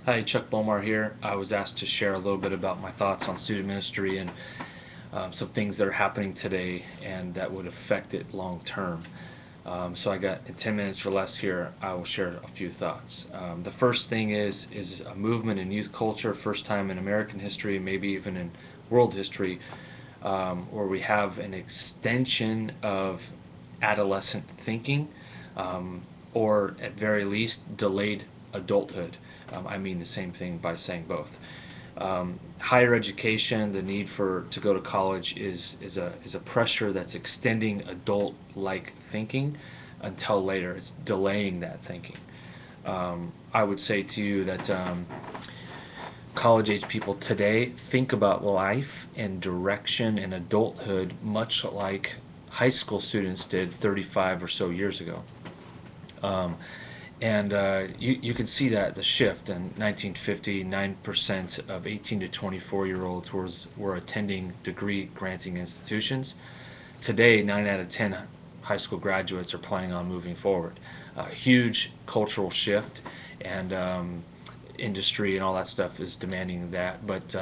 Hi, Chuck Bomar here. I was asked to share a little bit about my thoughts on student ministry and some things that are happening today and that would affect it long term. So I got in 10 minutes or less here. I will share a few thoughts. The first thing is a movement in youth culture, first time in American history, maybe even in world history, where we have an extension of adolescent thinking, or at very least delayed adulthood. I mean the same thing by saying both. Higher education, the need for to go to college is a pressure that's extending adult-like thinking until later. It's delaying that thinking. I would say to you that college age people today think about life and direction and adulthood much like high school students did 35 or so years ago. And you can see that the shift in 1950, 9% of 18 to 24-year-olds were attending degree granting institutions. Today, 9 out of 10 high school graduates are planning on moving forward. A huge cultural shift, and industry and all that stuff is demanding that. But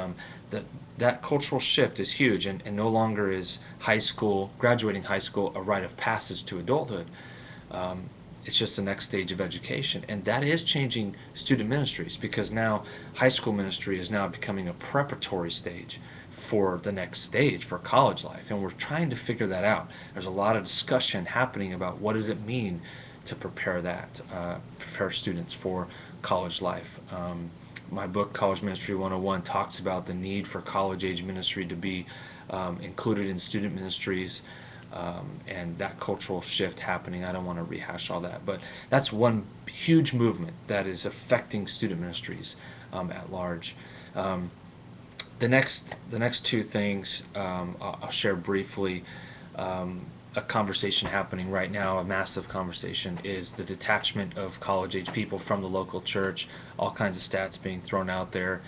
that cultural shift is huge, and no longer is graduating high school, a rite of passage to adulthood. It's just the next stage of education, and that is changing student ministries, because now high school ministry is now becoming a preparatory stage for the next stage for college life, and we're trying to figure that out. There's a lot of discussion happening about what does it mean to prepare students for college life. My book, College Ministry 101, talks about the need for college age ministry to be included in student ministries, and that cultural shift happening. I don't want to rehash all that, but that's one huge movement that is affecting student ministries at large. The next two things I'll share briefly. A conversation happening right now, a massive conversation, is the detachment of college-age people from the local church. All kinds of stats being thrown out there,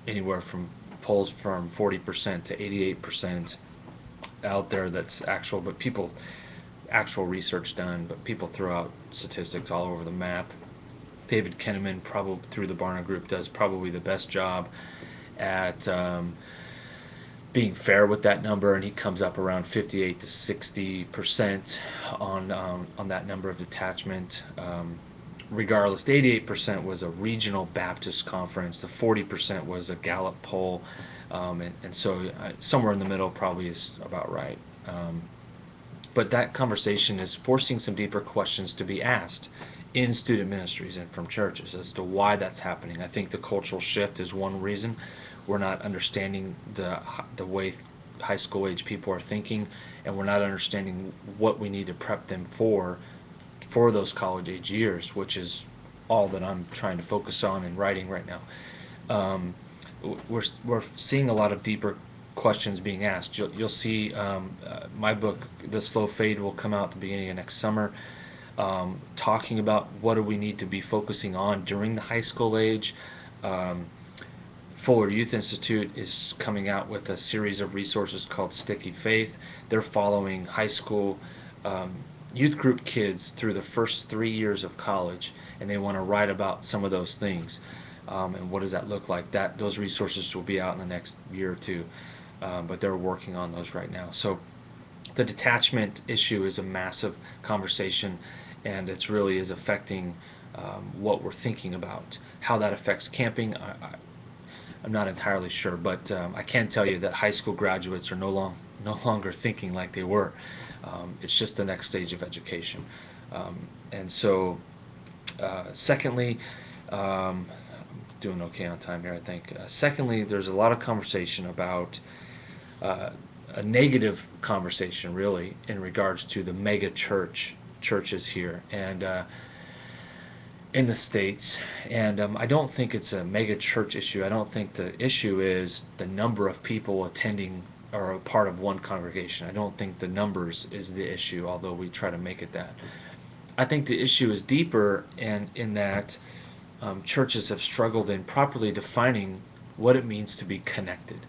anywhere from polls from 40% to 88% out there. That's actual, but actual research done, but people throw out statistics all over the map. David Kinnaman, probably through the Barna Group, does probably the best job at being fair with that number, and he comes up around 58 to 60% on that number of detachment. Regardless, the 88% was a regional Baptist conference. The 40% was a Gallup poll, and so somewhere in the middle probably is about right. But that conversation is forcing some deeper questions to be asked in student ministries and from churches as to why that's happening. I think the cultural shift is one reason. We're not understanding the way high school age people are thinking, and we're not understanding what we need to prep them for those college age years, which is all that I'm trying to focus on in writing right now. We're seeing a lot of deeper questions being asked. You'll see my book, The Slow Fade, will come out at the beginning of next summer, talking about what do we need to be focusing on during the high school age. Fuller Youth Institute is coming out with a series of resources called Sticky Faith. They're following high school youth group kids through the first 3 years of college, and they want to write about some of those things. And what does that look like? Those resources will be out in the next year or two, but they're working on those right now. So the detachment issue is a massive conversation, and it's really is affecting what we're thinking about. How that affects camping, I'm not entirely sure, but I can tell you that high school graduates are no longer thinking like they were. It's just the next stage of education. And so, secondly, I'm doing okay on time here, I think. Secondly, there's a lot of conversation about a negative conversation, really, in regards to the mega churches here and in the States. And I don't think it's a mega church issue. I don't think the issue is the number of people attending or a part of one congregation. I don't think the numbers is the issue, although we try to make it that. I think the issue is deeper, and in that churches have struggled in properly defining what it means to be connected.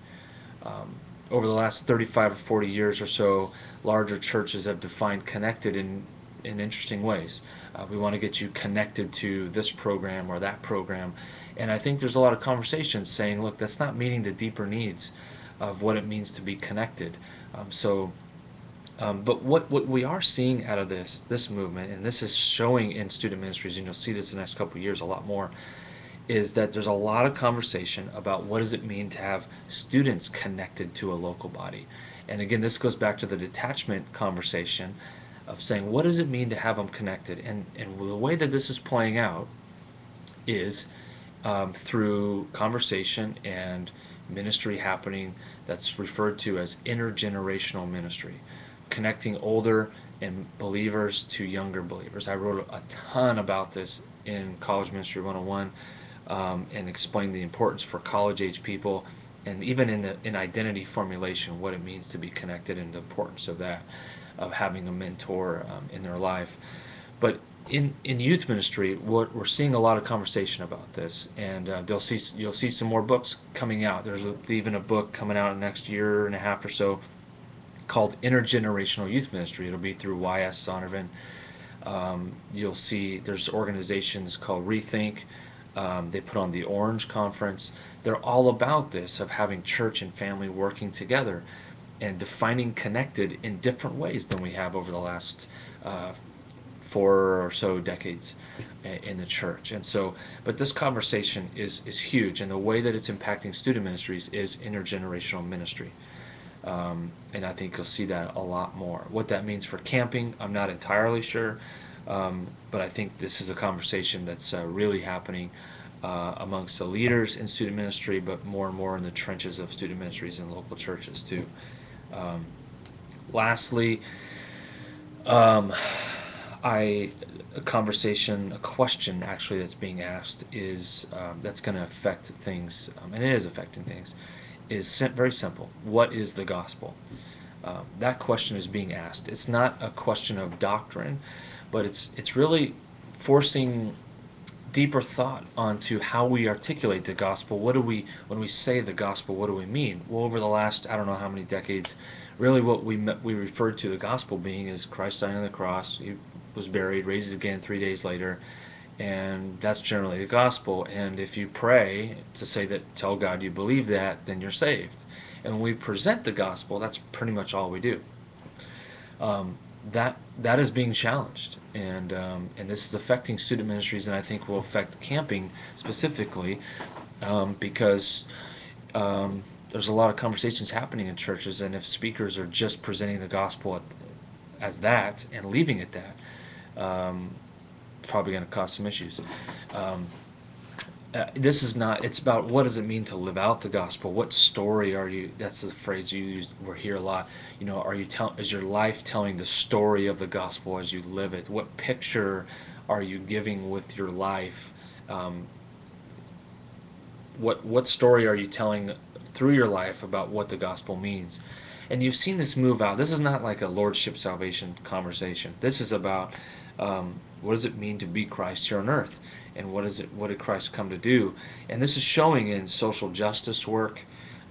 Over the last 35 or 40 years or so, larger churches have defined connected in in interesting ways. We want to get you connected to this program or that program. And I think there's a lot of conversations saying, look, that's not meeting the deeper needs of what it means to be connected. But what we are seeing out of this movement, and this is showing in student ministries, and you'll see this in the next couple of years a lot more, is that there's a lot of conversation about what does it mean to have students connected to a local body. And again, this goes back to the detachment conversation of saying, what does it mean to have them connected? And the way that this is playing out is through conversation and ministry happening that's referred to as intergenerational ministry, connecting older and believers to younger believers. I wrote a ton about this in College Ministry 101, and explained the importance for college age people, and even in identity formulation, what it means to be connected and the importance of that, of having a mentor in their life. But in youth ministry, we're seeing a lot of conversation about this, and you'll see some more books coming out. There's even a book coming out in the next year and a half or so called Intergenerational Youth Ministry. It'll be through YS Zondervan. You'll see there's organizations called Rethink. They put on the Orange Conference. They're all about this, of having church and family working together and defining connected in different ways than we have over the last 4 or so decades in the church. And so, but this conversation is huge, and the way that it's impacting student ministries is intergenerational ministry. And I think you'll see that a lot more. What that means for camping, I'm not entirely sure, but I think this is a conversation that's really happening amongst the leaders in student ministry, but more and more in the trenches of student ministries and local churches too. Lastly, a question actually that's being asked is that's going to affect things, and it is affecting things, is very simple. What is the gospel? That question is being asked. It's not a question of doctrine, but it's really forcing deeper thought onto how we articulate the gospel. What do we, when we say the gospel, what do we mean? Well, over the last, I don't know how many decades, really what we referred to the gospel being is Christ dying on the cross. He was buried, raises again 3 days later, and that's generally the gospel. And if you pray to say that, tell God you believe that, then you're saved. And when we present the gospel, that's pretty much all we do. That is being challenged, and this is affecting student ministries, and I think will affect camping specifically, because there's a lot of conversations happening in churches, and if speakers are just presenting the gospel as that and leaving it that, probably going to cause some issues. This is not, it's about what does it mean to live out the gospel. What story are you, that's the phrase you use, we hear a lot, is your life telling the story of the gospel as you live it? What picture are you giving with your life? What story are you telling through your life about what the gospel means? And you've seen this move out. This is not like a lordship salvation conversation. This is about what does it mean to be Christ here on earth, and what did Christ come to do? And this is showing in social justice work.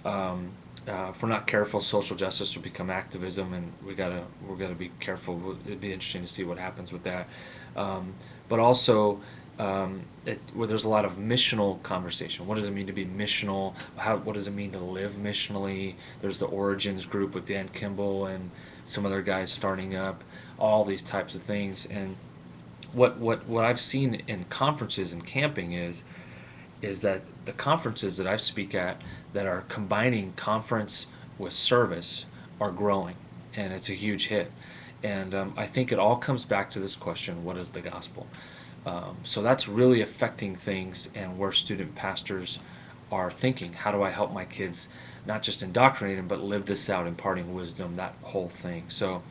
If we're not careful, social justice will become activism, and we're gotta be careful. It'd be interesting to see what happens with that. But also, where there's a lot of missional conversation. What does it mean to be missional? What does it mean to live missionally? There's the Origins group with Dan Kimball and some other guys starting up. All these types of things. And what I've seen in conferences and camping is that the conferences that I speak at that are combining conference with service are growing, and it's a huge hit. And I think it all comes back to this question: what is the gospel? So that's really affecting things, and where student pastors are thinking, how do I help my kids not just indoctrinate them, but live this out, imparting wisdom, that whole thing. So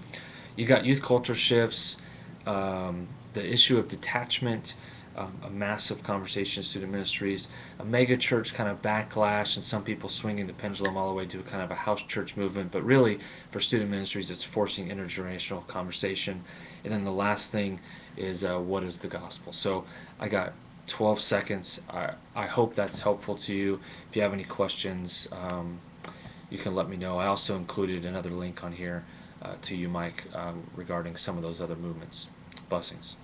you got youth culture shifts, the issue of detachment, a massive conversation in student ministries, a mega church kind of backlash, and some people swinging the pendulum all the way to kind of a house church movement. But really, for student ministries, it's forcing intergenerational conversation. And then the last thing is what is the gospel? So I got 12 seconds. I hope that's helpful to you. If you have any questions, you can let me know. I also included another link on here to you, Mike, regarding some of those other movements. Blessings.